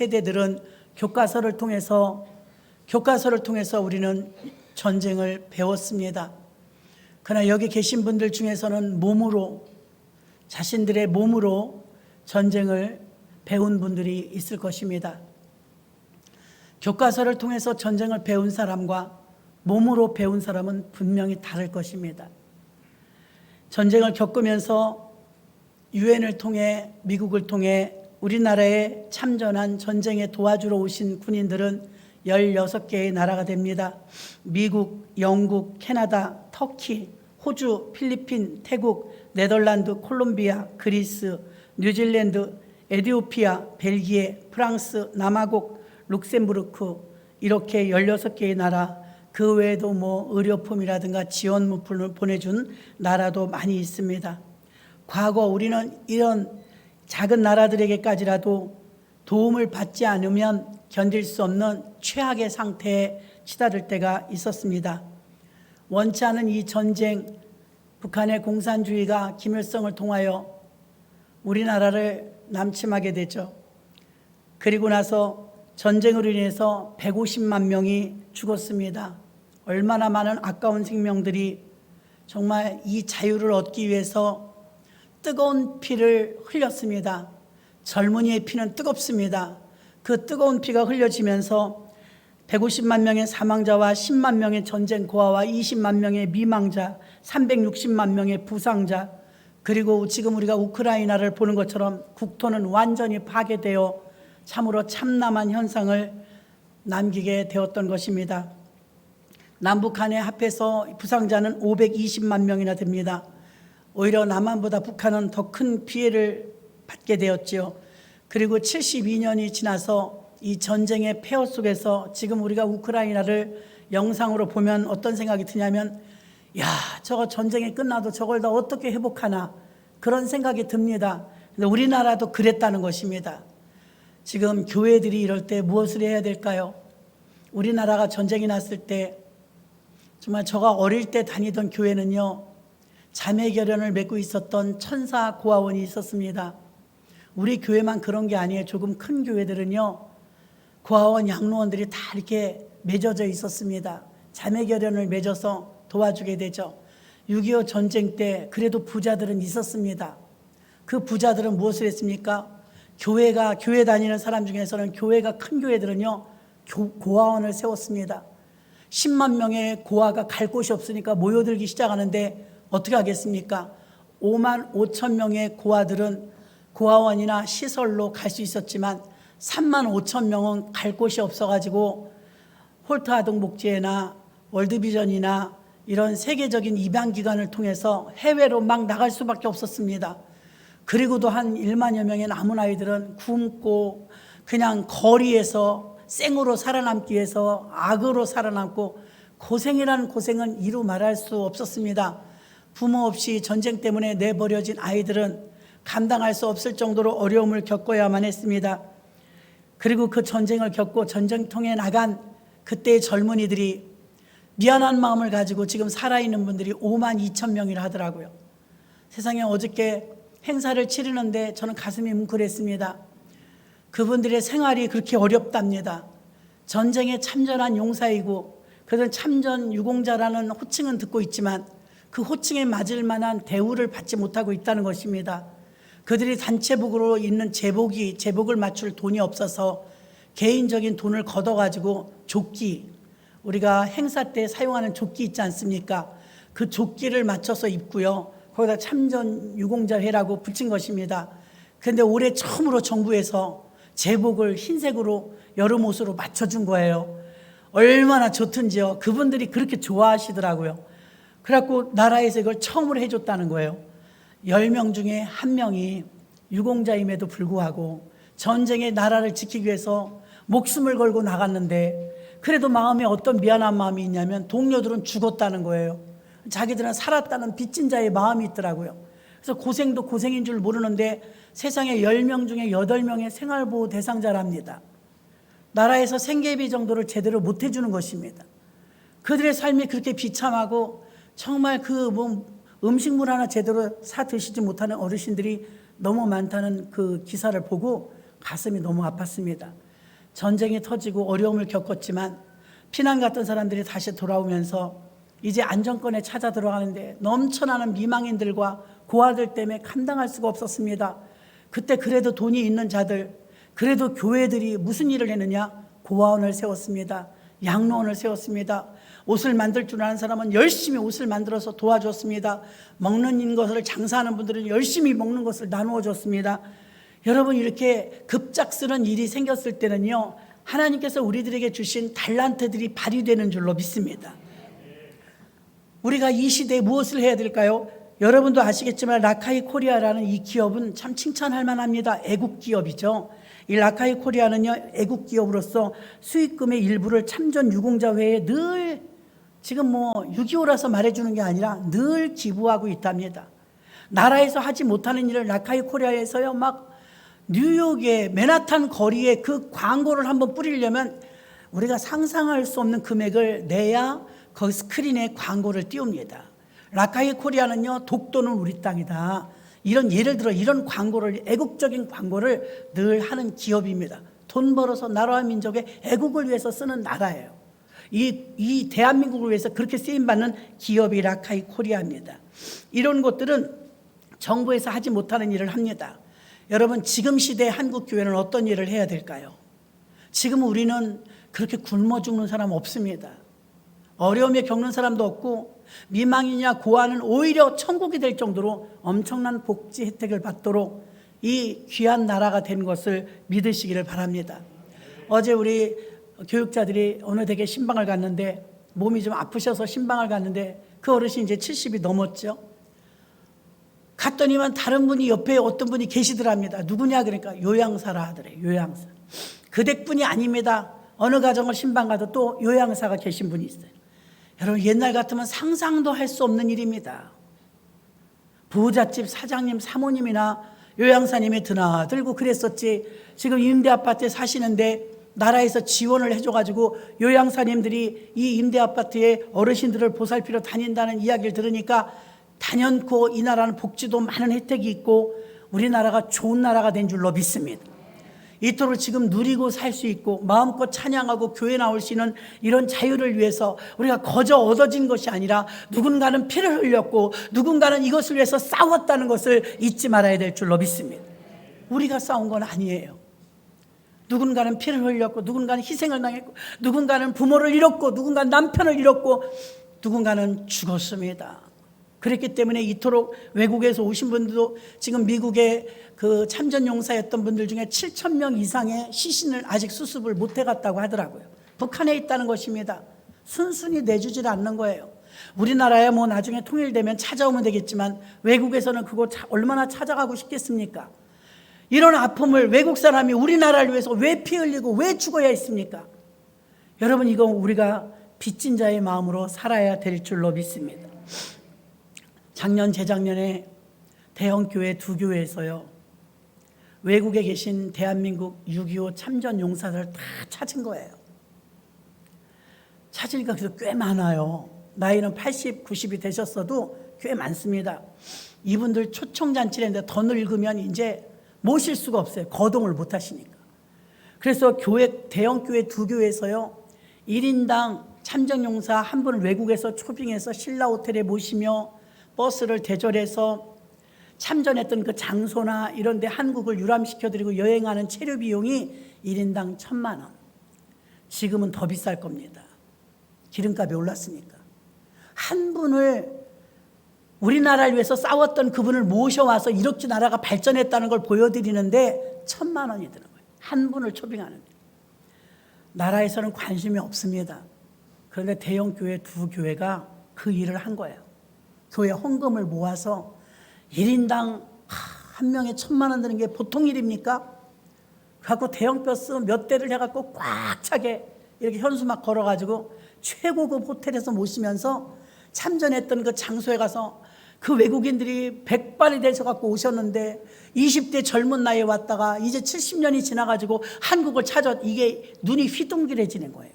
세대들은 교과서를 통해서 우리는 전쟁을 배웠습니다. 그러나 여기 계신 분들 중에서는 자신들의 몸으로 전쟁을 배운 분들이 있을 것입니다. 교과서를 통해서 전쟁을 배운 사람과 몸으로 배운 사람은 분명히 다를 것입니다. 전쟁을 겪으면서 유엔을 통해, 미국을 통해 우리나라에 참전한 전쟁에 도와주러 오신 군인들은 16개의 나라가 됩니다. 미국, 영국, 캐나다, 터키, 호주, 필리핀, 태국, 네덜란드, 콜롬비아, 그리스, 뉴질랜드, 에티오피아, 벨기에, 프랑스, 남아공, 룩셈부르크, 이렇게 16개의 나라, 그 외에도 의료품이라든가 지원물품을 보내준 나라도 많이 있습니다. 과거 우리는 이런 작은 나라들에게까지라도 도움을 받지 않으면 견딜 수 없는 최악의 상태에 치달을 때가 있었습니다. 원치 않은 이 전쟁, 북한의 공산주의가 김일성을 통하여 우리나라를 남침하게 되죠. 그리고 나서 전쟁으로 인해서 150만 명이 죽었습니다. 얼마나 많은 아까운 생명들이 정말 이 자유를 얻기 위해서 뜨거운 피를 흘렸습니다. 젊은이의 피는 뜨겁습니다. 그 뜨거운 피가 흘려지면서 150만 명의 사망자와 10만 명의 전쟁 고아와 20만 명의 미망자, 360만 명의 부상자, 그리고 지금 우리가 우크라이나를 보는 것처럼 국토는 완전히 파괴되어 참으로 참담한 현상을 남기게 되었던 것입니다. 남북한에 합해서 부상자는 520만 명이나 됩니다. 오히려 남한보다 북한은 더 큰 피해를 받게 되었지요. 그리고 72년이 지나서 이 전쟁의 폐허 속에서 지금 우리가 우크라이나를 영상으로 보면 어떤 생각이 드냐면, 저거 전쟁이 끝나도 저걸 다 어떻게 회복하나, 그런 생각이 듭니다. 근데 우리나라도 그랬다는 것입니다. 지금 교회들이 이럴 때 무엇을 해야 될까요? 우리나라가 전쟁이 났을 때 정말 제가 어릴 때 다니던 교회는요, 자매 결연을 맺고 있었던 천사 고아원이 있었습니다. 우리 교회만 그런 게 아니에요. 조금 큰 교회들은요, 고아원 양로원들이 다 이렇게 맺어져 있었습니다. 자매 결연을 맺어서 도와주게 되죠. 6.25 전쟁 때 그래도 부자들은 있었습니다. 그 부자들은 무엇을 했습니까? 교회 다니는 사람 중에서는 교회가 큰 교회들은요, 고아원을 세웠습니다. 10만 명의 고아가 갈 곳이 없으니까 모여들기 시작하는데 어떻게 하겠습니까? 5만 5천 명의 고아들은 고아원이나 시설로 갈 수 있었지만 3만 5천 명은 갈 곳이 없어가지고 홀트 아동복지회나 월드비전이나 이런 세계적인 입양기관을 통해서 해외로 막 나갈 수밖에 없었습니다. 그리고도 한 1만여 명의 남은 아이들은 굶고 그냥 거리에서 생으로 살아남기 위해서 악으로 살아남고, 고생이라는 고생은 이루 말할 수 없었습니다. 부모 없이 전쟁 때문에 내버려진 아이들은 감당할 수 없을 정도로 어려움을 겪어야만 했습니다. 그리고 그 전쟁을 겪고 전쟁통에 나간 그때의 젊은이들이 미안한 마음을 가지고 지금 살아있는 분들이 5만 2천 명이라 하더라고요. 세상에 어저께 행사를 치르는데 저는 가슴이 뭉클했습니다. 그분들의 생활이 그렇게 어렵답니다. 전쟁에 참전한 용사이고 그들은 참전 유공자라는 호칭은 듣고 있지만 그 호칭에 맞을 만한 대우를 받지 못하고 있다는 것입니다. 그들이 단체복으로 입는 제복을 맞출 돈이 없어서 개인적인 돈을 걷어가지고 조끼, 우리가 행사 때 사용하는 조끼 있지 않습니까? 그 조끼를 맞춰서 입고요, 거기다 참전 유공자회라고 붙인 것입니다. 그런데 올해 처음으로 정부에서 제복을 흰색으로 여름 옷으로 맞춰준 거예요. 얼마나 좋든지요. 그분들이 그렇게 좋아하시더라고요. 그래갖고 나라에서 이걸 처음으로 해줬다는 거예요. 10명 중에 1명이 유공자임에도 불구하고 전쟁에 나라를 지키기 위해서 목숨을 걸고 나갔는데, 그래도 마음에 어떤 미안한 마음이 있냐면 동료들은 죽었다는 거예요. 자기들은 살았다는 빚진 자의 마음이 있더라고요. 그래서 고생도 고생인 줄 모르는데 세상에 10명 중에 8명의 생활보호 대상자랍니다. 나라에서 생계비 정도를 제대로 못 해주는 것입니다. 그들의 삶이 그렇게 비참하고 정말 음식물 하나 제대로 사 드시지 못하는 어르신들이 너무 많다는 그 기사를 보고 가슴이 너무 아팠습니다. 전쟁이 터지고 어려움을 겪었지만 피난 갔던 사람들이 다시 돌아오면서 이제 안정권에 찾아 들어가는데 넘쳐나는 미망인들과 고아들 때문에 감당할 수가 없었습니다. 그때 그래도 돈이 있는 자들, 그래도 교회들이 무슨 일을 했느냐? 고아원을 세웠습니다. 양로원을 세웠습니다. 옷을 만들 줄 아는 사람은 열심히 옷을 만들어서 도와줬습니다. 먹는 것을 장사하는 분들은 열심히 먹는 것을 나누어 줬습니다. 여러분, 이렇게 급작스런 일이 생겼을 때는요, 하나님께서 우리들에게 주신 달란트들이 발휘되는 줄로 믿습니다. 우리가 이 시대에 무엇을 해야 될까요? 여러분도 아시겠지만 라카이 코리아라는 이 기업은 참 칭찬할 만합니다. 애국 기업이죠. 이 라카이 코리아는요, 애국 기업으로서 수익금의 일부를 참전 유공자회에 늘, 지금 6.25라서 말해주는 게 아니라 늘 기부하고 있답니다. 나라에서 하지 못하는 일을 라카이 코리아에서요, 막 뉴욕의 맨하탄 거리에 그 광고를 한번 뿌리려면 우리가 상상할 수 없는 금액을 내야 그 스크린에 광고를 띄웁니다. 라카이 코리아는요, 독도는 우리 땅이다, 이런, 예를 들어 이런 광고를, 애국적인 광고를 늘 하는 기업입니다. 돈 벌어서 나라와 민족의 애국을 위해서 쓰는 나라예요. 이 대한민국을 위해서 그렇게 쓰임받는 기업이 라카이 코리아입니다. 이런 것들은 정부에서 하지 못하는 일을 합니다. 여러분, 지금 시대 한국 교회는 어떤 일을 해야 될까요? 지금 우리는 그렇게 굶어 죽는 사람 없습니다. 어려움에 겪는 사람도 없고, 미망이냐 고아는 오히려 천국이 될 정도로 엄청난 복지 혜택을 받도록 이 귀한 나라가 된 것을 믿으시기를 바랍니다. 어제 우리 교육자들이 어느 댁에 신방을 갔는데, 몸이 좀 아프셔서 신방을 갔는데 그 어르신이 이제 70이 넘었죠. 갔더니만 다른 분이 옆에 어떤 분이 계시더랍니다. 누구냐 그러니까 요양사라 하더래. 요양사. 그 댁뿐이 아닙니다. 어느 가정을 신방 가도 또 요양사가 계신 분이 있어요. 여러분, 옛날 같으면 상상도 할 수 없는 일입니다. 부잣집 사장님, 사모님이나 요양사님이 드나들고 그랬었지. 지금 임대아파트에 사시는데 나라에서 지원을 해줘가지고 요양사님들이 이 임대아파트에 어르신들을 보살피러 다닌다는 이야기를 들으니까 단연코 이 나라는 복지도 많은 혜택이 있고 우리나라가 좋은 나라가 된 줄로 믿습니다. 이토록 지금 누리고 살 수 있고 마음껏 찬양하고 교회 나올 수 있는 이런 자유를 위해서 우리가 거저 얻어진 것이 아니라 누군가는 피를 흘렸고 누군가는 이것을 위해서 싸웠다는 것을 잊지 말아야 될 줄로 믿습니다. 우리가 싸운 건 아니에요. 누군가는 피를 흘렸고 누군가는 희생을 당했고 누군가는 부모를 잃었고 누군가는 남편을 잃었고 누군가는 죽었습니다. 그랬기 때문에 이토록 외국에서 오신 분들도 지금 미국의 그 참전용사였던 분들 중에 7,000명 이상의 시신을 아직 수습을 못 해갔다고 하더라고요. 북한에 있다는 것입니다. 순순히 내주질 않는 거예요. 우리나라야 뭐 나중에 통일되면 찾아오면 되겠지만 외국에서는 그거 얼마나 찾아가고 싶겠습니까? 이런 아픔을 외국 사람이 우리나라를 위해서 왜 피 흘리고 왜 죽어야 했습니까? 여러분, 이거 우리가 빚진 자의 마음으로 살아야 될 줄로 믿습니다. 작년 재작년에 대형교회 두 교회에서요, 외국에 계신 대한민국 6.25 참전 용사들을 다 찾은 거예요. 찾으니까 그래서 꽤 많아요. 나이는 80, 90이 되셨어도 꽤 많습니다. 이분들 초청잔치를 했는데 더 늙으면 이제 모실 수가 없어요. 거동을 못 하시니까. 그래서 대형교회 두 교회에서요, 1인당 참전용사 한 분을 외국에서 초빙해서 신라 호텔에 모시며 버스를 대절해서 참전했던 그 장소나 이런 데 한국을 유람시켜드리고 여행하는 체류 비용이 1인당 1,000만 원. 지금은 더 비쌀 겁니다. 기름값이 올랐으니까. 한 분을, 우리나라를 위해서 싸웠던 그분을 모셔와서 이렇게 나라가 발전했다는 걸 보여드리는데 1,000만 원이 드는 거예요. 한 분을 초빙하는데. 나라에서는 관심이 없습니다. 그런데 대형교회 두 교회가 그 일을 한 거예요. 교회 헌금을 모아서 1인당 한 명에 1,000만 원 드는 게 보통 일입니까? 그래갖고 대형버스 몇 대를 해갖고 꽉 차게 이렇게 현수막 걸어가지고 최고급 호텔에서 모시면서 참전했던 그 장소에 가서 그 외국인들이 백발이 되셔갖고 오셨는데 20대 젊은 나이에 왔다가 이제 70년이 지나가지고 한국을 찾아, 이게 눈이 휘둥그레지는 거예요.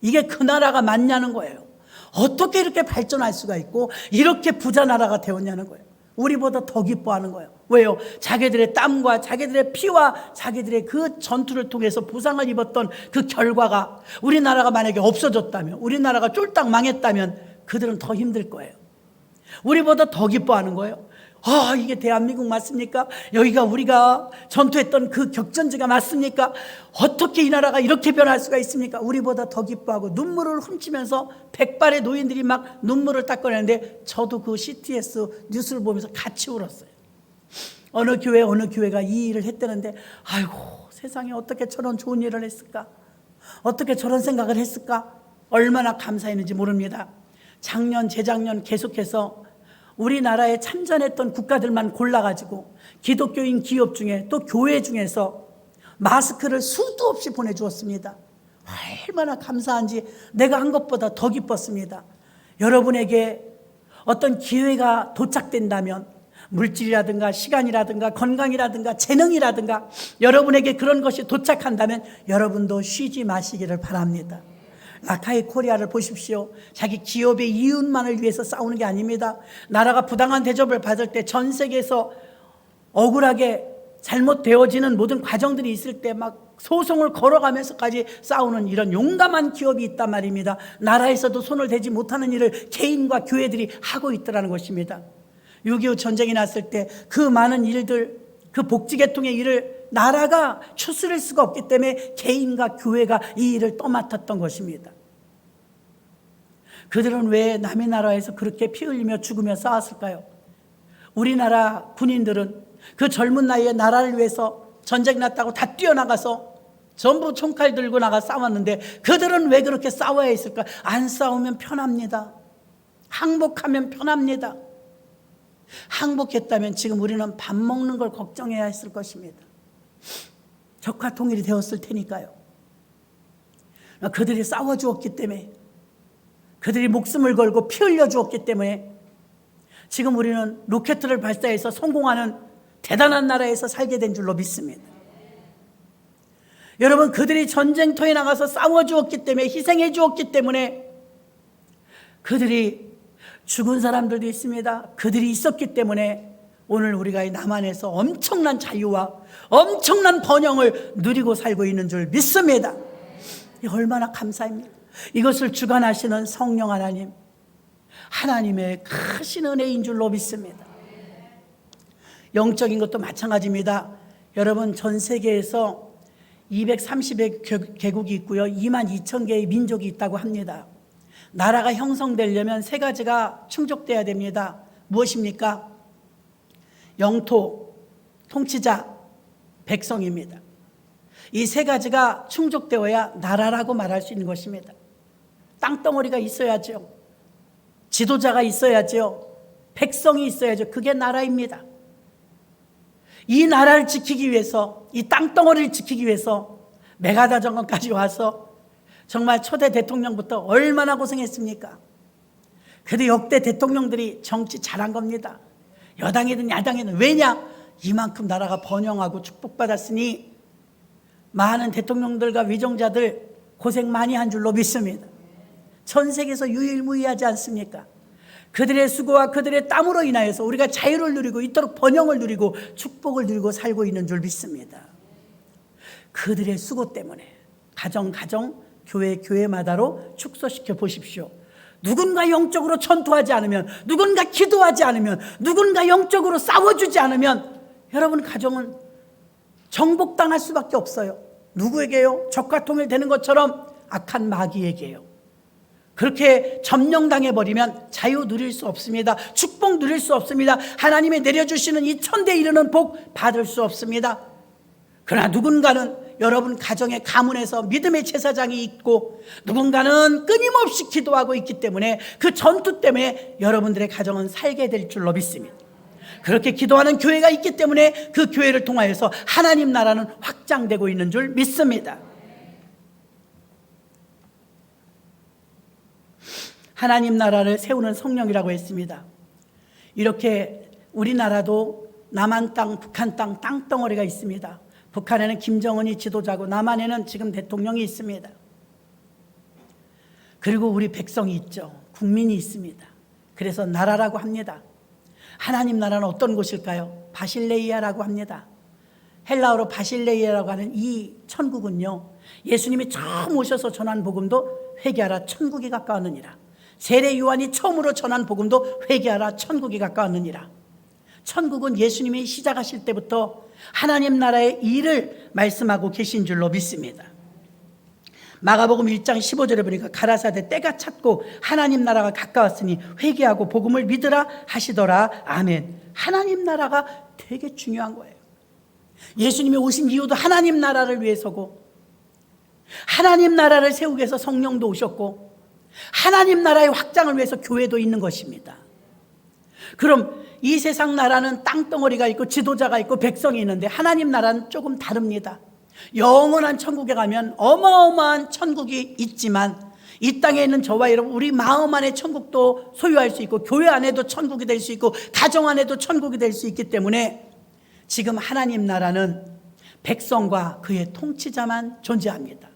이게 그 나라가 맞냐는 거예요. 어떻게 이렇게 발전할 수가 있고 이렇게 부자 나라가 되었냐는 거예요. 우리보다 더 기뻐하는 거예요. 왜요? 자기들의 땀과 자기들의 피와 자기들의 그 전투를 통해서 부상을 입었던 그 결과가 우리나라가 만약에 없어졌다면, 우리나라가 쫄딱 망했다면 그들은 더 힘들 거예요. 우리보다 더 기뻐하는 거예요. 이게 대한민국 맞습니까? 여기가 우리가 전투했던 그 격전지가 맞습니까? 어떻게 이 나라가 이렇게 변할 수가 있습니까? 우리보다 더 기뻐하고 눈물을 훔치면서 백발의 노인들이 막 눈물을 닦아내는데 저도 그 CTS 뉴스를 보면서 같이 울었어요. 어느 교회가 이 일을 했다는데 아이고 세상에 어떻게 저런 좋은 일을 했을까? 어떻게 저런 생각을 했을까? 얼마나 감사했는지 모릅니다. 작년 재작년 계속해서 우리나라에 참전했던 국가들만 골라가지고 기독교인 기업 중에 또 교회 중에서 마스크를 수도 없이 보내주었습니다. 얼마나 감사한지 내가 한 것보다 더 기뻤습니다. 여러분에게 어떤 기회가 도착된다면 물질이라든가 시간이라든가 건강이라든가 재능이라든가 여러분에게 그런 것이 도착한다면 여러분도 쉬지 마시기를 바랍니다. 라카이 코리아를 보십시오. 자기 기업의 이윤만을 위해서 싸우는 게 아닙니다. 나라가 부당한 대접을 받을 때 전 세계에서 억울하게 잘못되어지는 모든 과정들이 있을 때 막 소송을 걸어가면서까지 싸우는 이런 용감한 기업이 있단 말입니다. 나라에서도 손을 대지 못하는 일을 개인과 교회들이 하고 있다는 것입니다. 6.25 전쟁이 났을 때 그 많은 일들, 그 복지계통의 일을 나라가 추스릴 수가 없기 때문에 개인과 교회가 이 일을 떠맡았던 것입니다. 그들은 왜 남의 나라에서 그렇게 피 흘리며 죽으며 싸웠을까요? 우리나라 군인들은 그 젊은 나이에 나라를 위해서 전쟁 났다고 다 뛰어나가서 전부 총칼 들고 나가 싸웠는데 그들은 왜 그렇게 싸워야 했을까? 안 싸우면 편합니다. 항복하면 편합니다. 항복했다면 지금 우리는 밥 먹는 걸 걱정해야 했을 것입니다. 적화 통일이 되었을 테니까요. 그들이 싸워주었기 때문에, 그들이 목숨을 걸고 피 흘려 주었기 때문에 지금 우리는 로켓을 발사해서 성공하는 대단한 나라에서 살게 된 줄로 믿습니다. 여러분, 그들이 전쟁터에 나가서 싸워주었기 때문에, 희생해 주었기 때문에 그들이 죽은 사람들도 있습니다. 그들이 있었기 때문에 오늘 우리가 이 남한에서 엄청난 자유와 엄청난 번영을 누리고 살고 있는 줄 믿습니다. 얼마나 감사합니다. 이것을 주관하시는 성령 하나님, 하나님의 크신 은혜인 줄로 믿습니다. 영적인 것도 마찬가지입니다. 여러분, 전 세계에서 230개 개국이 있고요, 22,000개의 민족이 있다고 합니다. 나라가 형성되려면 세 가지가 충족돼야 됩니다. 무엇입니까? 영토, 통치자, 백성입니다. 이 세 가지가 충족되어야 나라라고 말할 수 있는 것입니다. 땅덩어리가 있어야죠. 지도자가 있어야죠. 백성이 있어야죠. 그게 나라입니다. 이 나라를 지키기 위해서, 이 땅덩어리를 지키기 위해서 메가다정권까지 와서 정말 초대 대통령부터 얼마나 고생했습니까? 그래도 역대 대통령들이 정치 잘한 겁니다. 여당이든 야당이든. 왜냐? 이만큼 나라가 번영하고 축복받았으니 많은 대통령들과 위정자들 고생 많이 한 줄로 믿습니다. 전 세계에서 유일무이하지 않습니까? 그들의 수고와 그들의 땀으로 인하여서 우리가 자유를 누리고 이토록 번영을 누리고 축복을 누리고 살고 있는 줄 믿습니다. 그들의 수고 때문에 가정 교회마다로 축소시켜 보십시오. 누군가 영적으로 전투하지 않으면, 누군가 기도하지 않으면, 누군가 영적으로 싸워주지 않으면 여러분 가정은 정복당할 수밖에 없어요. 누구에게요? 적화통일되는 것처럼 악한 마귀에게요. 그렇게 점령당해버리면 자유 누릴 수 없습니다. 축복 누릴 수 없습니다. 하나님이 내려주시는 이 천대 이르는 복 받을 수 없습니다. 그러나 누군가는 여러분 가정의 가문에서 믿음의 제사장이 있고, 누군가는 끊임없이 기도하고 있기 때문에 그 전투 때문에 여러분들의 가정은 살게 될 줄로 믿습니다. 그렇게 기도하는 교회가 있기 때문에 그 교회를 통하여서 하나님 나라는 확장되고 있는 줄 믿습니다. 하나님 나라를 세우는 성령이라고 했습니다. 이렇게 우리나라도 남한 땅, 북한 땅, 땅덩어리가 있습니다. 북한에는 김정은이 지도자고 남한에는 지금 대통령이 있습니다. 그리고 우리 백성이 있죠. 국민이 있습니다. 그래서 나라라고 합니다. 하나님 나라는 어떤 곳일까요? 바실레이아라고 합니다. 헬라어로 바실레이아라고 하는 이 천국은요, 예수님이 처음 오셔서 전한 복음도 회개하라 천국이 가까웠느니라. 세례 요한이 처음으로 전한 복음도 회개하라 천국이 가까웠느니라. 천국은 예수님이 시작하실 때부터 하나님 나라의 일을 말씀하고 계신 줄로 믿습니다. 마가복음 1장 15절에 보니까 가라사대 때가 찼고 하나님 나라가 가까웠으니 회개하고 복음을 믿으라 하시더라. 아멘. 하나님 나라가 되게 중요한 거예요. 예수님이 오신 이유도 하나님 나라를 위해서고, 하나님 나라를 세우기 위해서 성령도 오셨고, 하나님 나라의 확장을 위해서 교회도 있는 것입니다. 그럼 이 세상 나라는 땅덩어리가 있고 지도자가 있고 백성이 있는데, 하나님 나라는 조금 다릅니다. 영원한 천국에 가면 어마어마한 천국이 있지만, 이 땅에 있는 저와 여러분, 우리 마음 안에 천국도 소유할 수 있고, 교회 안에도 천국이 될 수 있고, 가정 안에도 천국이 될 수 있기 때문에 지금 하나님 나라는 백성과 그의 통치자만 존재합니다.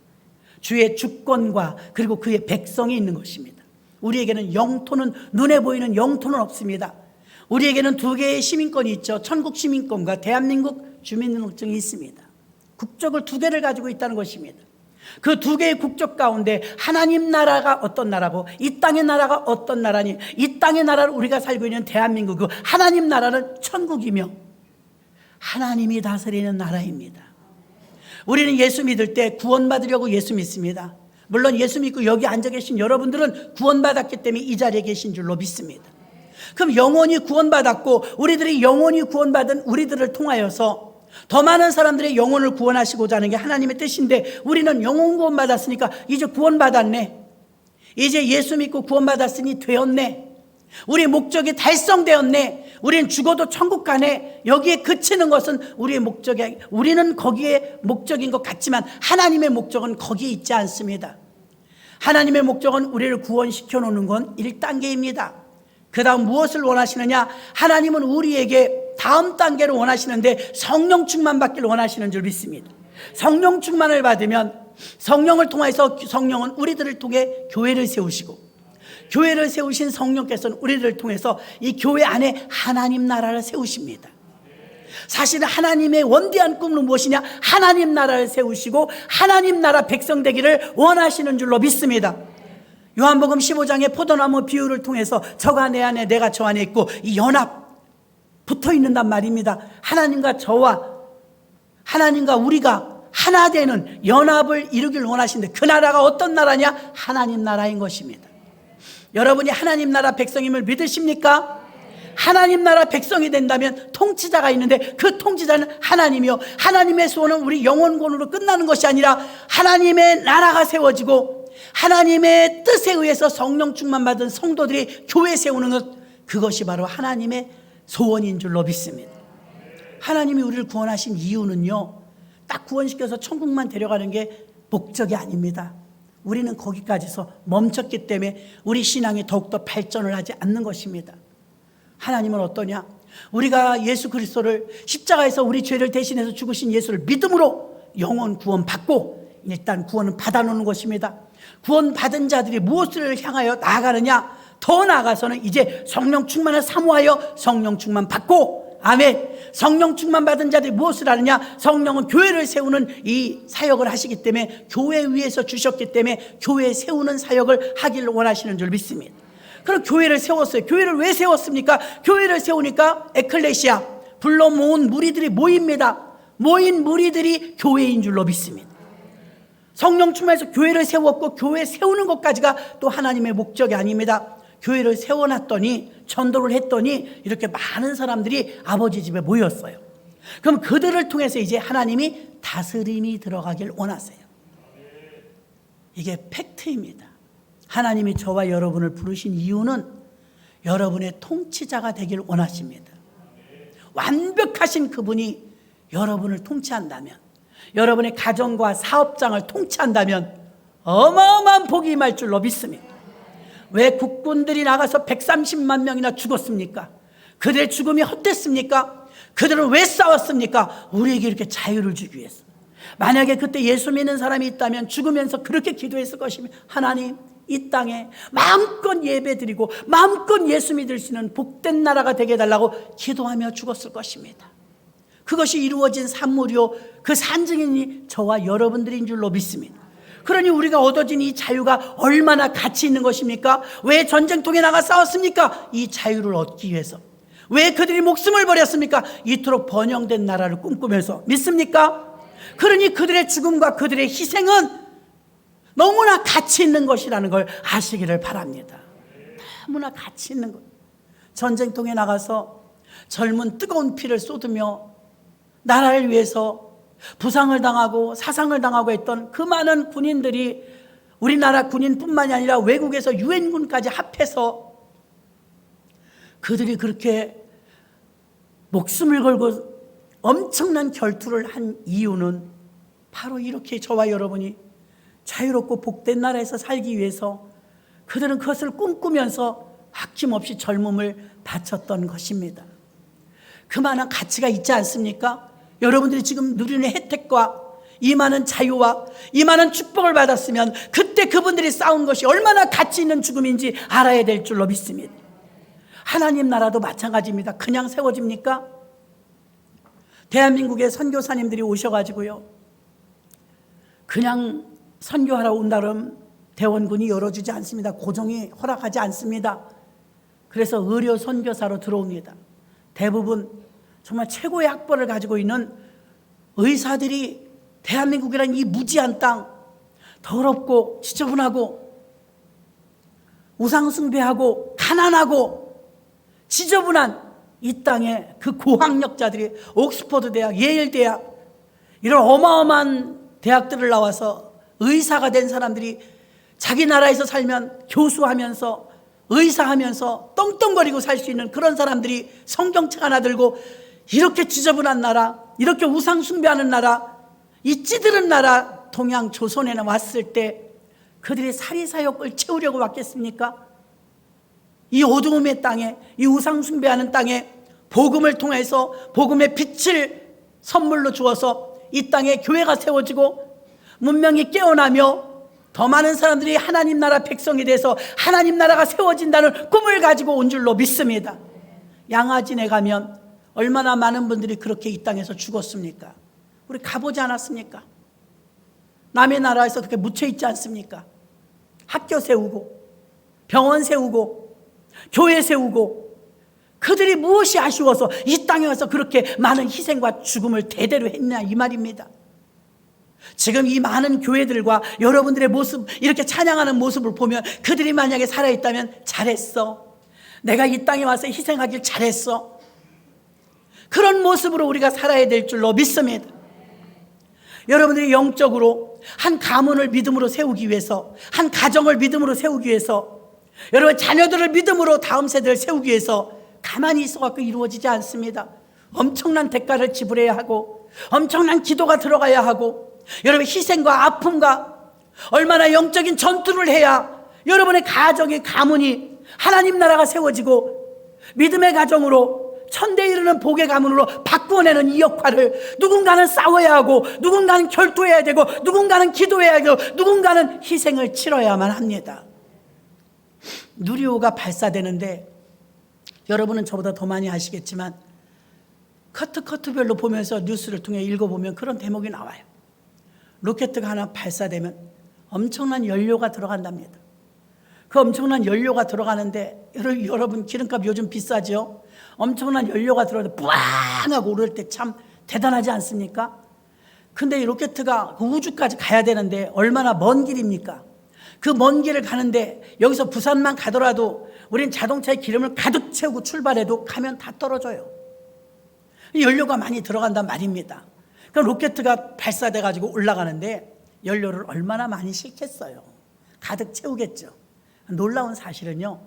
주의 주권과 그리고 그의 백성이 있는 것입니다. 우리에게는 영토는, 눈에 보이는 영토는 없습니다. 우리에게는 두 개의 시민권이 있죠. 천국 시민권과 대한민국 주민등록증이 있습니다. 국적을 두 개를 가지고 있다는 것입니다. 그 두 개의 국적 가운데 하나님 나라가 어떤 나라고, 이 땅의 나라가 어떤 나라니, 이 땅의 나라를 우리가 살고 있는 대한민국, 그 하나님 나라는 천국이며 하나님이 다스리는 나라입니다. 우리는 예수 믿을 때 구원받으려고 예수 믿습니다. 물론 예수 믿고 여기 앉아 계신 여러분들은 구원받았기 때문에 이 자리에 계신 줄로 믿습니다. 그럼 영원히 구원받았고, 우리들이 영원히 구원받은 우리들을 통하여서 더 많은 사람들의 영혼을 구원하시고자 하는 게 하나님의 뜻인데, 우리는 영혼 구원받았으니까 이제 구원받았네, 이제 예수 믿고 구원받았으니 되었네, 우리 목적이 달성되었네, 우리는 죽어도 천국 가네, 여기에 그치는 것은 우리의 목적이, 우리는 거기에 목적인 것 같지만 하나님의 목적은 거기에 있지 않습니다. 하나님의 목적은 우리를 구원시켜 놓는 건 1단계입니다. 그 다음 무엇을 원하시느냐? 하나님은 우리에게 다음 단계를 원하시는데 성령 충만 받기를 원하시는 줄 믿습니다. 성령 충만을 받으면 성령을 통해서, 성령은 우리들을 통해 교회를 세우시고, 교회를 세우신 성령께서는 우리들을 통해서 이 교회 안에 하나님 나라를 세우십니다. 사실 하나님의 원대한 꿈은 무엇이냐? 하나님 나라를 세우시고 하나님 나라 백성 되기를 원하시는 줄로 믿습니다. 요한복음 15장의 포도나무 비유를 통해서 저가 내 안에 내가 저 안에 있고, 이 연합 붙어 있는단 말입니다. 하나님과 저와 하나님과 우리가 하나 되는 연합을 이루길 원하시는데, 그 나라가 어떤 나라냐? 하나님 나라인 것입니다. 여러분이 하나님 나라 백성임을 믿으십니까? 하나님 나라 백성이 된다면 통치자가 있는데, 그 통치자는 하나님이요, 하나님의 소원은 우리 영원권으로 끝나는 것이 아니라 하나님의 나라가 세워지고 하나님의 뜻에 의해서 성령 충만 받은 성도들이 교회 세우는 것, 그것이 바로 하나님의 소원인 줄로 믿습니다. 하나님이 우리를 구원하신 이유는요, 딱 구원시켜서 천국만 데려가는 게 목적이 아닙니다. 우리는 거기까지서 멈췄기 때문에 우리 신앙이 더욱더 발전을 하지 않는 것입니다. 하나님은 어떠냐? 우리가 예수 그리스도를, 십자가에서 우리 죄를 대신해서 죽으신 예수를 믿음으로 영원 구원 받고, 일단 구원은 받아놓는 것입니다. 구원 받은 자들이 무엇을 향하여 나아가느냐? 더 나아가서는 이제 성령 충만을 사모하여 성령 충만 받고, 아멘. 성령 충만 받은 자들이 무엇을 하느냐? 성령은 교회를 세우는 이 사역을 하시기 때문에, 교회 위에서 주셨기 때문에 교회 세우는 사역을 하기를 원하시는 줄 믿습니다. 그럼 교회를 세웠어요. 교회를 왜 세웠습니까? 교회를 세우니까 에클레시아, 불러 모은 무리들이 모입니다. 모인 무리들이 교회인 줄로 믿습니다. 성령 충만해서 교회를 세웠고, 교회 세우는 것까지가 또 하나님의 목적이 아닙니다. 교회를 세워놨더니, 전도를 했더니 이렇게 많은 사람들이 아버지 집에 모였어요. 그럼 그들을 통해서 이제 하나님이 다스림이 들어가길 원하세요. 이게 팩트입니다. 하나님이 저와 여러분을 부르신 이유는 여러분의 통치자가 되길 원하십니다. 완벽하신 그분이 여러분을 통치한다면, 여러분의 가정과 사업장을 통치한다면 어마어마한 복이 임할 줄로 믿습니다. 왜 국군들이 나가서 130만 명이나 죽었습니까? 그들의 죽음이 헛됐습니까? 그들은 왜 싸웠습니까? 우리에게 이렇게 자유를 주기 위해서. 만약에 그때 예수 믿는 사람이 있다면 죽으면서 그렇게 기도했을 것입니다. 하나님, 이 땅에 마음껏 예배드리고 마음껏 예수 믿을 수 있는 복된 나라가 되게 해달라고 기도하며 죽었을 것입니다. 그것이 이루어진 산물이요 그 산증인이 저와 여러분들인 줄로 믿습니다. 그러니 우리가 얻어진 이 자유가 얼마나 가치 있는 것입니까? 왜 전쟁통에 나가 싸웠습니까? 이 자유를 얻기 위해서. 왜 그들이 목숨을 버렸습니까? 이토록 번영된 나라를 꿈꾸면서. 믿습니까? 그러니 그들의 죽음과 그들의 희생은 너무나 가치 있는 것이라는 걸 아시기를 바랍니다. 너무나 가치 있는 것. 전쟁통에 나가서 젊은 뜨거운 피를 쏟으며 나라를 위해서 부상을 당하고 사상을 당하고 했던 그 많은 군인들이 우리나라 군인뿐만이 아니라 외국에서 유엔군까지 합해서 그들이 그렇게 목숨을 걸고 엄청난 결투를 한 이유는 바로 이렇게 저와 여러분이 자유롭고 복된 나라에서 살기 위해서 그들은 그것을 꿈꾸면서 아낌없이 젊음을 바쳤던 것입니다. 그 많은 가치가 있지 않습니까? 여러분들이 지금 누리는 혜택과 이 많은 자유와 이 많은 축복을 받았으면 그때 그분들이 싸운 것이 얼마나 가치 있는 죽음인지 알아야 될 줄로 믿습니다. 하나님 나라도 마찬가지입니다. 그냥 세워집니까? 대한민국의 선교사님들이 오셔가지고요, 그냥 선교하러 온다면 대원군이 열어주지 않습니다. 고종이 허락하지 않습니다. 그래서 의료 선교사로 들어옵니다. 대부분 정말 최고의 학벌을 가지고 있는 의사들이 대한민국이라는 이 무지한 땅, 더럽고 지저분하고 우상숭배하고 가난하고 지저분한 이 땅에 그 고학력자들이 옥스퍼드 대학, 예일 대학 이런 어마어마한 대학들을 나와서 의사가 된 사람들이 자기 나라에서 살면 교수하면서 의사하면서 떵떵거리고 살 수 있는 그런 사람들이 성경책 하나 들고 이렇게 지저분한 나라, 이렇게 우상 숭배하는 나라, 이 찌들은 나라 동양 조선에는 왔을 때 그들의 사리사욕을 채우려고 왔겠습니까? 이 어두움의 땅에, 이 우상 숭배하는 땅에 복음을 통해서 복음의 빛을 선물로 주어서 이 땅에 교회가 세워지고 문명이 깨어나며 더 많은 사람들이 하나님 나라 백성이 돼서 하나님 나라가 세워진다는 꿈을 가지고 온 줄로 믿습니다. 양아진에 가면 얼마나 많은 분들이 그렇게 이 땅에서 죽었습니까? 우리 가보지 않았습니까? 남의 나라에서 그렇게 묻혀있지 않습니까? 학교 세우고 병원 세우고 교회 세우고 그들이 무엇이 아쉬워서 이 땅에 와서 그렇게 많은 희생과 죽음을 대대로 했냐 이 말입니다. 지금 이 많은 교회들과 여러분들의 모습, 이렇게 찬양하는 모습을 보면 그들이 만약에 살아있다면 잘했어, 내가 이 땅에 와서 희생하길 잘했어, 그런 모습으로 우리가 살아야 될 줄로 믿습니다. 여러분들이 영적으로 한 가문을 믿음으로 세우기 위해서, 한 가정을 믿음으로 세우기 위해서, 여러분 자녀들을 믿음으로 다음 세대를 세우기 위해서 가만히 있어갖고 이루어지지 않습니다. 엄청난 대가를 지불해야 하고 엄청난 기도가 들어가야 하고 여러분 희생과 아픔과 얼마나 영적인 전투를 해야 여러분의 가정의 가문이 하나님 나라가 세워지고 믿음의 가정으로 천대 이르는 복의 가문으로 바꾸어내는 이 역할을 누군가는 싸워야 하고 누군가는 결투해야 되고 누군가는 기도해야 되고 누군가는 희생을 치러야만 합니다. 누리호가 발사되는데 여러분은 저보다 더 많이 아시겠지만 커트별로 보면서 뉴스를 통해 읽어보면 그런 대목이 나와요. 로켓가 하나 발사되면 엄청난 연료가 들어간답니다. 그 엄청난 연료가 들어가는데 여러분 기름값 요즘 비싸죠? 엄청난 연료가 들어가는데 뿌앙 하고 오를 때 참 대단하지 않습니까? 근데 이 로켓가 그 우주까지 가야 되는데 얼마나 먼 길입니까? 그 먼 길을 가는데 여기서 부산만 가더라도 우린 자동차에 기름을 가득 채우고 출발해도 가면 다 떨어져요. 연료가 많이 들어간단 말입니다. 그럼 로켓가 발사돼 가지고 올라가는데 연료를 얼마나 많이 싣겠어요? 가득 채우겠죠. 놀라운 사실은요,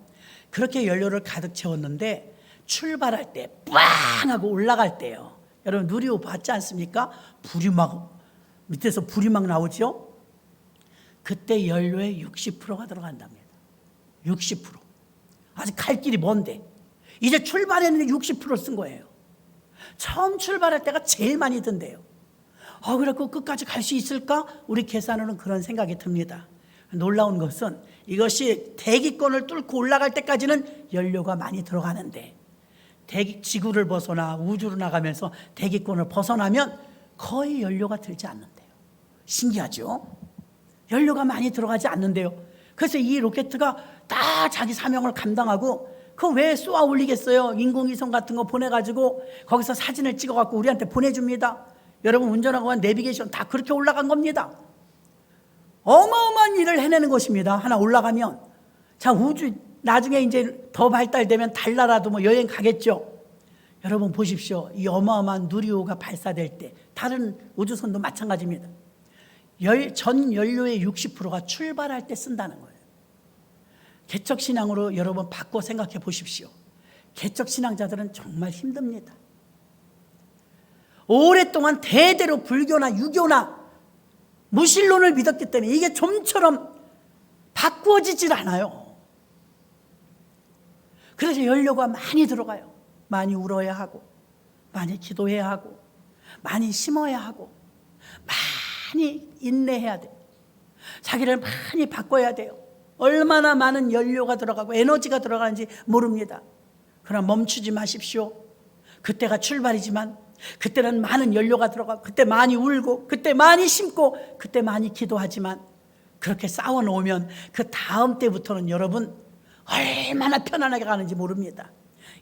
그렇게 연료를 가득 채웠는데 출발할 때 빵 하고 올라갈 때요, 여러분 누리호 봤지 않습니까? 불이 막 밑에서 불이 막 나오죠. 그때 연료의 60%가 들어간답니다. 60%. 아직 갈 길이 먼데 이제 출발했는데 60%를 쓴 거예요. 처음 출발할 때가 제일 많이 든대요. 그래갖고 끝까지 갈 수 있을까? 우리 계산으로는 그런 생각이 듭니다. 놀라운 것은 이것이 대기권을 뚫고 올라갈 때까지는 연료가 많이 들어가는데 지구를 벗어나 우주로 나가면서 대기권을 벗어나면 거의 연료가 들지 않는데요. 신기하죠? 연료가 많이 들어가지 않는데요. 그래서 이 로켓가 다 자기 사명을 감당하고 그 왜 쏘아 올리겠어요? 인공위성 같은 거 보내가지고 거기서 사진을 찍어갖고 우리한테 보내줍니다. 여러분 운전하고 내비게이션 다 그렇게 올라간 겁니다. 어마어마한 일을 해내는 것입니다. 하나 올라가면. 자, 우주 나중에 이제 더 발달되면 달나라도 뭐 여행 가겠죠. 여러분 보십시오. 이 어마어마한 누리호가 발사될 때 다른 우주선도 마찬가지입니다. 전 연료의 60%가 출발할 때 쓴다는 거예요. 개척신앙으로 여러분 바꿔 생각해 보십시오. 개척신앙자들은 정말 힘듭니다. 오랫동안 대대로 불교나 유교나 무신론을 믿었기 때문에 이게 좀처럼 바꾸어지질 않아요. 그래서 연료가 많이 들어가요. 많이 울어야 하고, 많이 기도해야 하고, 많이 심어야 하고, 많이 인내해야 돼요. 자기를 많이 바꿔야 돼요. 얼마나 많은 연료가 들어가고 에너지가 들어가는지 모릅니다. 그러나 멈추지 마십시오. 그때가 출발이지만 그때는 많은 연료가 들어가고 그때 많이 울고 그때 많이 심고 그때 많이 기도하지만 그렇게 쌓아놓으면 그 다음 때부터는 여러분 얼마나 편안하게 가는지 모릅니다.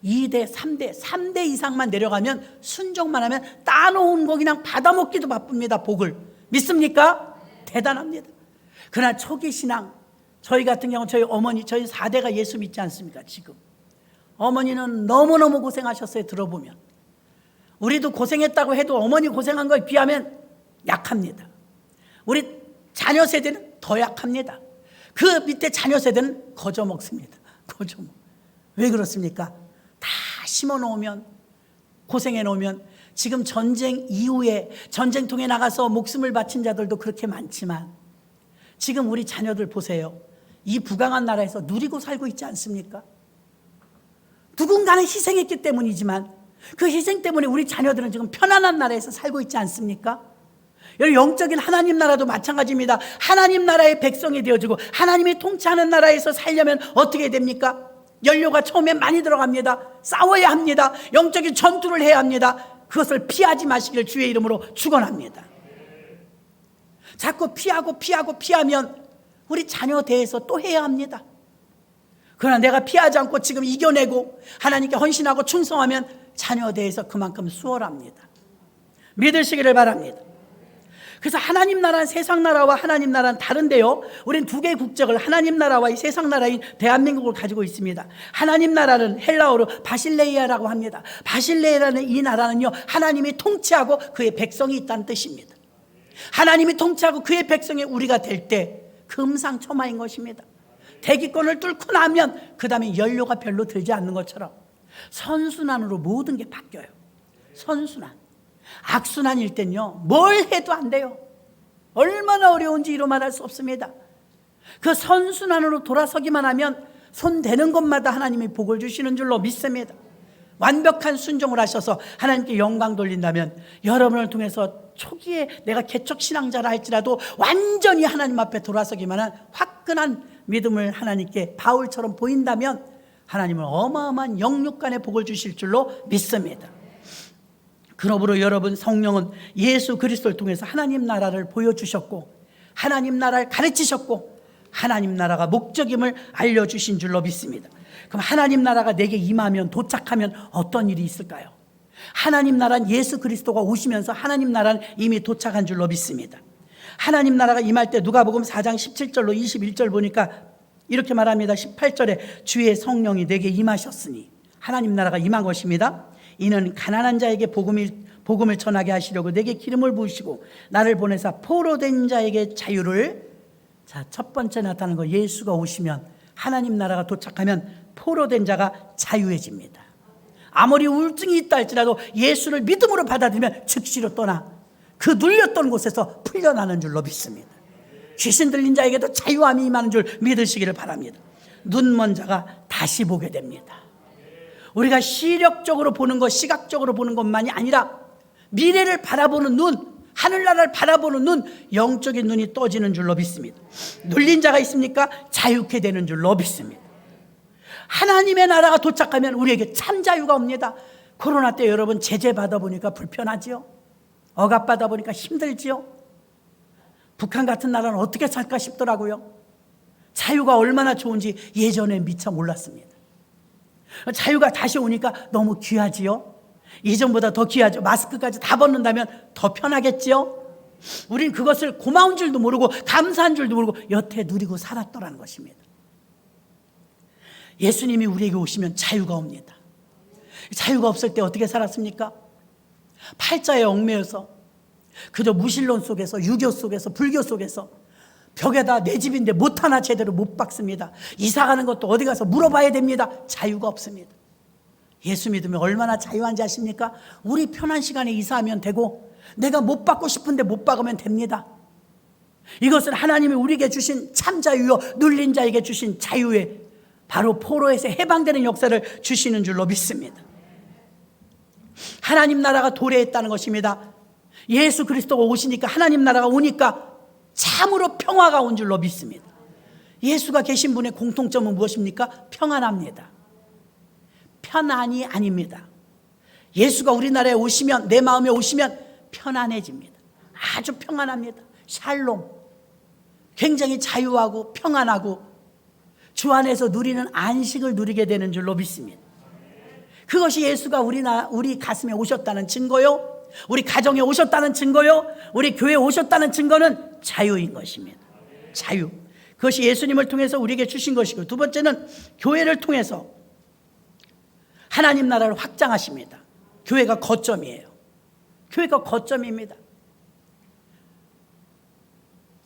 2대, 3대 이상만 내려가면 순종만 하면 따놓은 거 그냥 받아먹기도 바쁩니다. 복을. 믿습니까? 대단합니다. 그러나 초기 신앙, 저희 같은 경우 저희 어머니, 저희 4대가 예수 믿지 않습니까? 지금 어머니는 너무너무 고생하셨어요. 들어보면 우리도 고생했다고 해도 어머니 고생한 거에 비하면 약합니다. 우리 자녀 세대는 더 약합니다. 그 밑에 자녀 세대는 거저 먹습니다. 거저 먹. 왜 그렇습니까? 다 심어 놓으면, 고생해 놓으면, 지금 전쟁 이후에 전쟁통에 나가서 목숨을 바친 자들도 그렇게 많지만 지금 우리 자녀들 보세요. 이 부강한 나라에서 누리고 살고 있지 않습니까? 누군가는 희생했기 때문이지만 그 희생 때문에 우리 자녀들은 지금 편안한 나라에서 살고 있지 않습니까? 영적인 하나님 나라도 마찬가지입니다. 하나님 나라의 백성이 되어지고 하나님이 통치하는 나라에서 살려면 어떻게 됩니까? 연료가 처음엔 많이 들어갑니다. 싸워야 합니다. 영적인 전투를 해야 합니다. 그것을 피하지 마시길 주의 이름으로 축원합니다. 자꾸 피하면 우리 자녀 대해서 또 해야 합니다. 그러나 내가 피하지 않고 지금 이겨내고 하나님께 헌신하고 충성하면 자녀 대해서 그만큼 수월합니다. 믿으시기를 바랍니다. 그래서 하나님 나라는 세상 나라와 하나님 나라는 다른데요. 우리는 두 개의 국적을 하나님 나라와 이 세상 나라인 대한민국을 가지고 있습니다. 하나님 나라는 헬라어로 바실레이아라고 합니다. 바실레이아라는 이 나라는요, 하나님이 통치하고 그의 백성이 있다는 뜻입니다. 하나님이 통치하고 그의 백성이 우리가 될 때 금상첨화인 것입니다. 대기권을 뚫고 나면 그 다음에 연료가 별로 들지 않는 것처럼 선순환으로 모든 게 바뀌어요. 선순환. 악순환일 땐요, 뭘 해도 안 돼요. 얼마나 어려운지 이루 말할 수 없습니다. 그 선순환으로 돌아서기만 하면 손 대는 것마다 하나님이 복을 주시는 줄로 믿습니다. 완벽한 순종을 하셔서 하나님께 영광 돌린다면 여러분을 통해서 초기에 내가 개척신앙자라 할지라도 완전히 하나님 앞에 돌아서기만 한 화끈한 믿음을 하나님께 바울처럼 보인다면 하나님은 어마어마한 영육간의 복을 주실 줄로 믿습니다. 그러므로 여러분, 성령은 예수 그리스도를 통해서 하나님 나라를 보여주셨고 하나님 나라를 가르치셨고 하나님 나라가 목적임을 알려주신 줄로 믿습니다. 그럼 하나님 나라가 내게 임하면, 도착하면 어떤 일이 있을까요? 하나님 나라는 예수 그리스도가 오시면서 하나님 나라는 이미 도착한 줄로 믿습니다. 하나님 나라가 임할 때 누가복음 4장 17절로 21절 보니까 이렇게 말합니다. 18절에 주의 성령이 내게 임하셨으니, 하나님 나라가 임한 것입니다. 이는 가난한 자에게 복음을 전하게 하시려고 내게 기름을 부으시고 나를 보내사 포로된 자에게 자유를. 자, 첫 번째 나타나는 거, 예수가 오시면, 하나님 나라가 도착하면 포로된 자가 자유해집니다. 아무리 우울증이 있다 할지라도 예수를 믿음으로 받아들이면 즉시로 떠나 그 눌렸던 곳에서 풀려나는 줄로 믿습니다. 귀신 들린 자에게도 자유함이 임하는 줄 믿으시기를 바랍니다. 눈먼 자가 다시 보게 됩니다. 우리가 시력적으로 보는 것, 시각적으로 보는 것만이 아니라 미래를 바라보는 눈, 하늘나라를 바라보는 눈, 영적인 눈이 떠지는 줄로 믿습니다. 눌린 자가 있습니까? 자유케 되는 줄로 믿습니다. 하나님의 나라가 도착하면 우리에게 참 자유가 옵니다. 코로나 때 여러분 제재 받아보니까 불편하지요? 억압받아 보니까 힘들지요? 북한 같은 나라는 어떻게 살까 싶더라고요. 자유가 얼마나 좋은지 예전에 미처 몰랐습니다. 자유가 다시 오니까 너무 귀하지요? 이전보다 더 귀하죠. 마스크까지 다 벗는다면 더 편하겠지요? 우린 그것을 고마운 줄도 모르고 감사한 줄도 모르고 여태 누리고 살았더라는 것입니다. 예수님이 우리에게 오시면 자유가 옵니다. 자유가 없을 때 어떻게 살았습니까? 팔자에 얽매여서 그저 무신론 속에서, 유교 속에서, 불교 속에서 벽에다 내 집인데 못 하나 제대로 못 박습니다. 이사 가는 것도 어디 가서 물어봐야 됩니다. 자유가 없습니다. 예수 믿으면 얼마나 자유한지 아십니까? 우리 편한 시간에 이사하면 되고 내가 못 받고 싶은데 못 박으면 됩니다. 이것은 하나님이 우리에게 주신 참 자유요, 눌린 자에게 주신 자유에 바로 포로에서 해방되는 역사를 주시는 줄로 믿습니다. 하나님 나라가 도래했다는 것입니다. 예수 그리스도가 오시니까, 하나님 나라가 오니까 참으로 평화가 온 줄로 믿습니다. 예수가 계신 분의 공통점은 무엇입니까? 평안합니다. 편안이 아닙니다. 예수가 우리나라에 오시면, 내 마음에 오시면 편안해집니다. 아주 평안합니다. 샬롬. 굉장히 자유하고 평안하고 주 안에서 누리는 안식을 누리게 되는 줄로 믿습니다. 그것이 예수가 우리 가슴에 오셨다는 증거요, 우리 가정에 오셨다는 증거요, 우리 교회에 오셨다는 증거는 자유인 것입니다. 자유. 그것이 예수님을 통해서 우리에게 주신 것이고, 두 번째는 교회를 통해서 하나님 나라를 확장하십니다. 교회가 거점이에요. 교회가 거점입니다.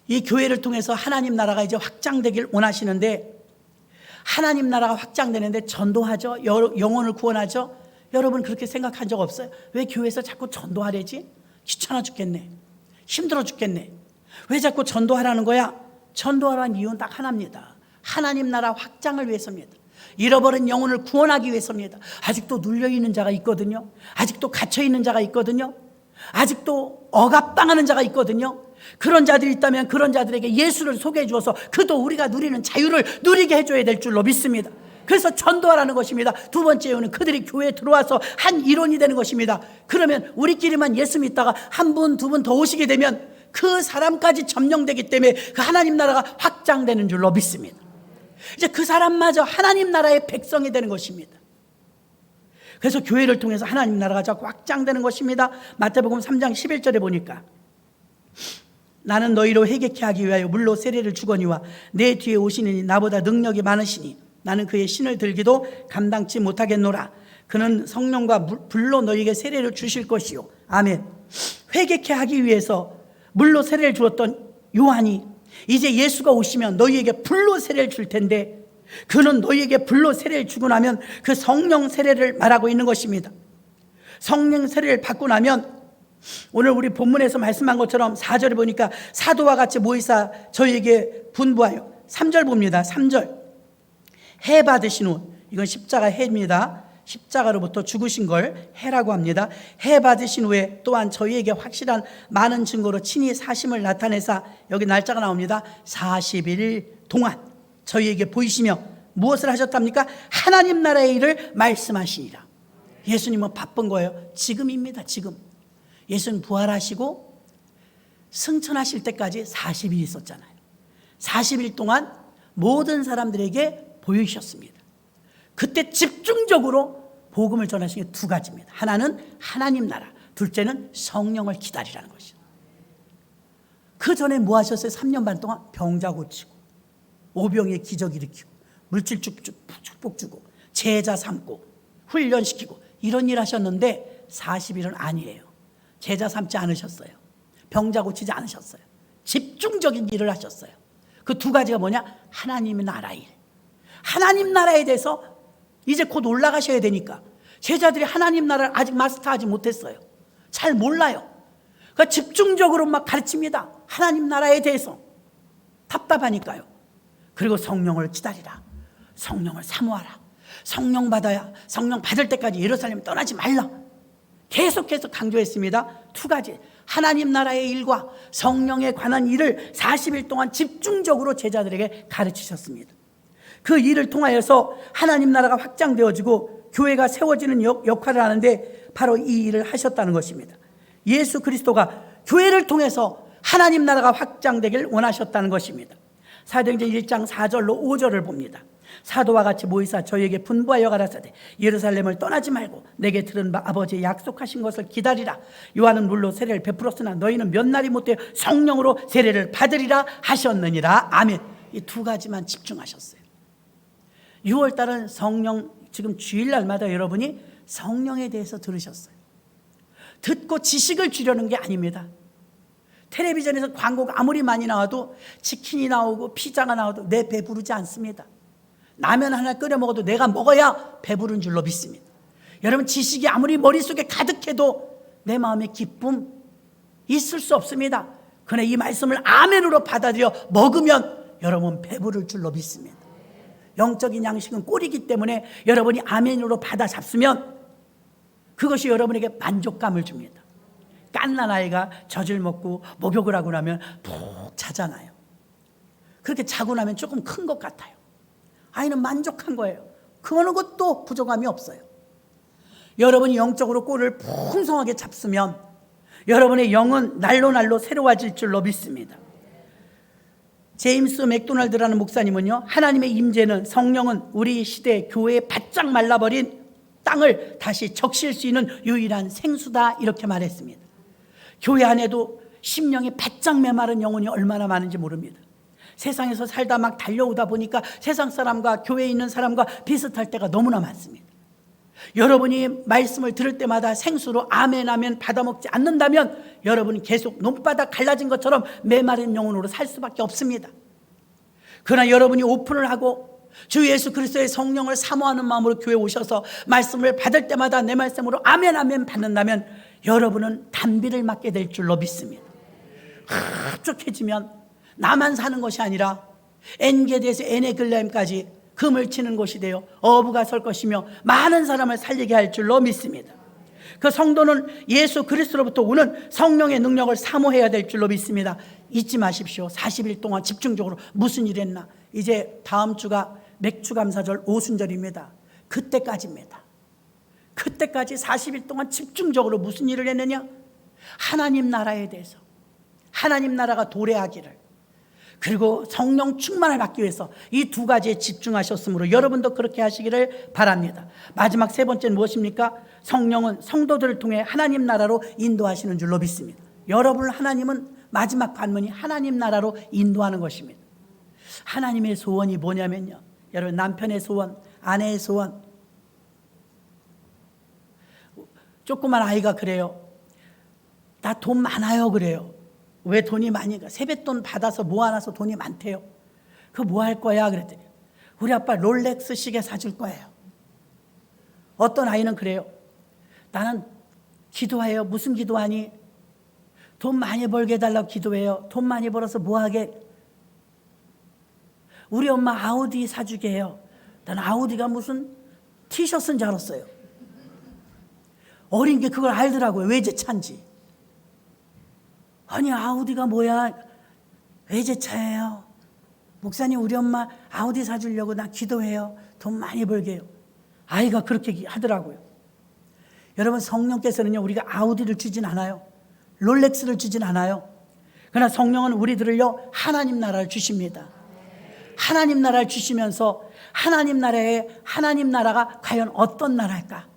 이 교회를 통해서 하나님 나라가 이제 확장되길 원하시는데, 하나님 나라가 확장되는데 전도하죠. 영혼을 구원하죠. 여러분 그렇게 생각한 적 없어요? 왜 교회에서 자꾸 전도하래지? 귀찮아 죽겠네. 힘들어 죽겠네. 왜 자꾸 전도하라는 거야? 전도하라는 이유는 딱 하나입니다. 하나님 나라 확장을 위해서입니다. 잃어버린 영혼을 구원하기 위해서입니다. 아직도 눌려있는 자가 있거든요. 아직도 갇혀있는 자가 있거든요. 아직도 억압당하는 자가 있거든요. 그런 자들이 있다면 그런 자들에게 예수를 소개해 주어서 그도 우리가 누리는 자유를 누리게 해줘야 될 줄로 믿습니다. 그래서 전도하라는 것입니다. 두 번째 이유는 그들이 교회에 들어와서 한 일원이 되는 것입니다. 그러면 우리끼리만 예수 믿다가 한 분, 두 분 더 오시게 되면 그 사람까지 점령되기 때문에 그 하나님 나라가 확장되는 줄로 믿습니다. 이제 그 사람마저 하나님 나라의 백성이 되는 것입니다. 그래서 교회를 통해서 하나님 나라가 자꾸 확장되는 것입니다. 마태복음 3장 11절에 보니까 나는 너희로 회개케 하기 위하여 물로 세례를 주거니와 내 뒤에 오시니 나보다 능력이 많으시니 나는 그의 신을 들기도 감당치 못하겠노라. 그는 성령과 불로 너희에게 세례를 주실 것이요. 아멘. 회개케 하기 위해서 물로 세례를 주었던 요한이 이제 예수가 오시면 너희에게 불로 세례를 줄 텐데, 그는 너희에게 불로 세례를 주고 나면 그 성령 세례를 말하고 있는 것입니다. 성령 세례를 받고 나면 오늘 우리 본문에서 말씀한 것처럼 4절에 보니까 사도와 같이 모이사 저희에게 분부하여, 3절 봅니다. 3절 해 받으신 후, 이건 십자가 해입니다. 십자가로부터 죽으신 걸 해라고 합니다. 해 받으신 후에 또한 저희에게 확실한 많은 증거로 친히 사심을 나타내사, 여기 날짜가 나옵니다. 40일 동안 저희에게 보이시며 무엇을 하셨답니까? 하나님 나라의 일을 말씀하시니라. 예수님은 바쁜 거예요. 지금입니다. 지금 예수님 부활하시고 승천하실 때까지 40일 있었잖아요. 40일 동안 모든 사람들에게 보이셨습니다. 그때 집중적으로 복음을 전하신 게 두 가지입니다. 하나는 하나님 나라, 둘째는 성령을 기다리라는 것이죠. 그 전에 뭐 하셨어요? 3년 반 동안 병자 고치고, 오병이의 기적 일으키고, 물질 축복 주고, 제자 삼고, 훈련시키고, 이런 일 하셨는데 40일은 아니에요. 제자 삼지 않으셨어요. 병자 고치지 않으셨어요. 집중적인 일을 하셨어요. 그 두 가지가 뭐냐? 하나님의 나라 일. 하나님 나라에 대해서 이제 곧 올라가셔야 되니까 제자들이 하나님 나라를 아직 마스터하지 못했어요. 잘 몰라요. 그러니까 집중적으로 막 가르칩니다. 하나님 나라에 대해서. 답답하니까요. 그리고 성령을 기다리라. 성령을 사모하라. 성령 받아야, 성령 받을 때까지 예루살렘 떠나지 말라. 계속해서 강조했습니다. 두 가지. 하나님 나라의 일과 성령에 관한 일을 40일 동안 집중적으로 제자들에게 가르치셨습니다. 그 일을 통하여서 하나님 나라가 확장되어지고 교회가 세워지는 역할을 하는데 바로 이 일을 하셨다는 것입니다. 예수 그리스도가 교회를 통해서 하나님 나라가 확장되길 원하셨다는 것입니다. 사도행전 1장 4절로 5절을 봅니다. 사도와 같이 모이사 저희에게 분부하여 가라사대 예루살렘을 떠나지 말고 내게 들은 바 아버지의 약속하신 것을 기다리라. 요한은 물로 세례를 베풀었으나 너희는 몇 날이 못되어 성령으로 세례를 받으리라 하셨느니라. 아멘. 이 두 가지만 집중하셨어요. 6월달은 성령, 지금 주일날마다 여러분이 성령에 대해서 들으셨어요. 듣고 지식을 주려는 게 아닙니다. 텔레비전에서 광고가 아무리 많이 나와도 치킨이 나오고 피자가 나와도 내 배 부르지 않습니다. 라면 하나 끓여 먹어도 내가 먹어야 배부른 줄로 믿습니다. 여러분, 지식이 아무리 머릿속에 가득해도 내 마음에 기쁨 있을 수 없습니다. 그러나 이 말씀을 아멘으로 받아들여 먹으면 여러분 배부를 줄로 믿습니다. 영적인 양식은 꼴이기 때문에 여러분이 아멘으로 받아 잡수면 그것이 여러분에게 만족감을 줍니다. 갓난 아이가 젖을 먹고 목욕을 하고 나면 푹 자잖아요. 그렇게 자고 나면 조금 큰 것 같아요. 아이는 만족한 거예요. 그 어느 것도 부족함이 없어요. 여러분이 영적으로 꼴을 풍성하게 잡수면 여러분의 영은 날로 새로워질 줄로 믿습니다. 제임스 맥도날드라는 목사님은요, 하나님의 임재는, 성령은 우리 시대 교회에 바짝 말라버린 땅을 다시 적실 수 있는 유일한 생수다, 이렇게 말했습니다. 교회 안에도 심령이 바짝 메마른 영혼이 얼마나 많은지 모릅니다. 세상에서 살다 막 달려오다 보니까 세상 사람과 교회에 있는 사람과 비슷할 때가 너무나 많습니다. 여러분이 말씀을 들을 때마다 생수로 아멘 아멘 받아먹지 않는다면 여러분이 계속 논바닥 갈라진 것처럼 메마른 영혼으로 살 수밖에 없습니다. 그러나 여러분이 오픈을 하고 주 예수 그리스도의 성령을 사모하는 마음으로 교회에 오셔서 말씀을 받을 때마다 내 말씀으로 아멘 아멘 받는다면 여러분은 단비를 맞게 될 줄로 믿습니다. 흡족해지면 나만 사는 것이 아니라 엔게디에서 에네글라임까지 금을 치는 곳이 되어 어부가 설 것이며 많은 사람을 살리게 할 줄로 믿습니다. 그 성도는 예수 그리스도로부터 오는 성령의 능력을 사모해야 될 줄로 믿습니다. 잊지 마십시오. 40일 동안 집중적으로 무슨 일 했나. 이제 다음 주가 맥주감사절 오순절입니다. 그때까지입니다. 그때까지 40일 동안 집중적으로 무슨 일을 했느냐? 하나님 나라에 대해서, 하나님 나라가 도래하기를, 그리고 성령 충만을 받기 위해서 이 두 가지에 집중하셨으므로 여러분도 그렇게 하시기를 바랍니다. 마지막 세 번째는 무엇입니까? 성령은 성도들을 통해 하나님 나라로 인도하시는 줄로 믿습니다. 여러분을 하나님은 마지막 관문이 하나님 나라로 인도하는 것입니다. 하나님의 소원이 뭐냐면요, 여러분, 남편의 소원, 아내의 소원. 조그만 아이가 그래요. 나 돈 많아요 그래요. 왜 돈이 많이 가? 세뱃돈 받아서 모아놔서 돈이 많대요. 그거 뭐 할 거야? 그랬더니 우리 아빠 롤렉스 시계 사줄 거예요. 어떤 아이는 그래요. 나는 기도해요. 무슨 기도하니? 돈 많이 벌게 해달라고 기도해요. 돈 많이 벌어서 뭐 하게? 우리 엄마 아우디 사주게 해요. 난 아우디가 무슨 티셔츠인 줄 알았어요. 어린 게 그걸 알더라고요. 외제차인지. 아니, 아우디가 뭐야? 외제차예요. 목사님, 우리 엄마 아우디 사주려고 나 기도해요. 돈 많이 벌게 해요. 아이가 그렇게 하더라고요. 여러분, 성령께서는요, 우리가 아우디를 주진 않아요. 롤렉스를 주진 않아요. 그러나 성령은 우리들을요, 하나님 나라를 주십니다. 하나님 나라를 주시면서 하나님 나라가 과연 어떤 나라일까?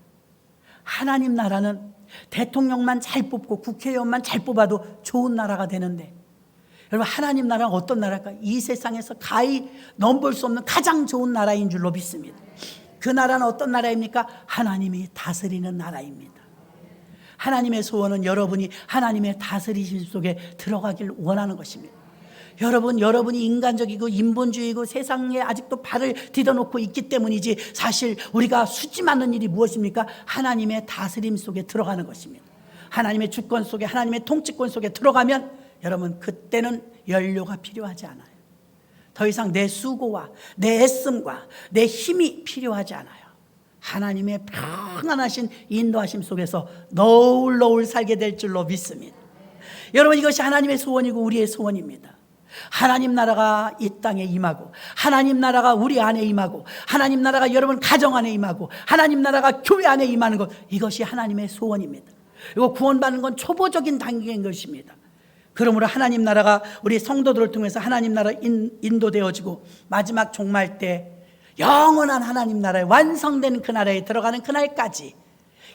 하나님 나라는 대통령만 잘 뽑고 국회의원만 잘 뽑아도 좋은 나라가 되는데, 여러분, 하나님 나라는 어떤 나라일까? 이 세상에서 가히 넘볼 수 없는 가장 좋은 나라인 줄로 믿습니다. 그 나라는 어떤 나라입니까? 하나님이 다스리는 나라입니다. 하나님의 소원은 여러분이 하나님의 다스리심 속에 들어가길 원하는 것입니다. 여러분이 인간적이고 인본주의고 세상에 아직도 발을 디뎌놓고 있기 때문이지, 사실 우리가 수지 않는 일이 무엇입니까? 하나님의 다스림 속에 들어가는 것입니다. 하나님의 주권 속에, 하나님의 통치권 속에 들어가면 여러분, 그때는 연료가 필요하지 않아요. 더 이상 내 수고와 내 애씀과 내 힘이 필요하지 않아요. 하나님의 평안하신 인도하심 속에서 너울너울 살게 될 줄로 믿습니다. 여러분, 이것이 하나님의 소원이고 우리의 소원입니다. 하나님 나라가 이 땅에 임하고, 하나님 나라가 우리 안에 임하고, 하나님 나라가 여러분 가정 안에 임하고, 하나님 나라가 교회 안에 임하는 것, 이것이 하나님의 소원입니다. 이거 구원받는 건 초보적인 단계인 것입니다. 그러므로 하나님 나라가 우리 성도들을 통해서 하나님 나라 인도되어지고, 마지막 종말 때 영원한 하나님 나라에 완성되는 그 나라에 들어가는 그날까지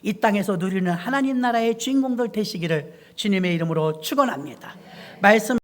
이 땅에서 누리는 하나님 나라의 주인공들 되시기를 주님의 이름으로 축원합니다. 말씀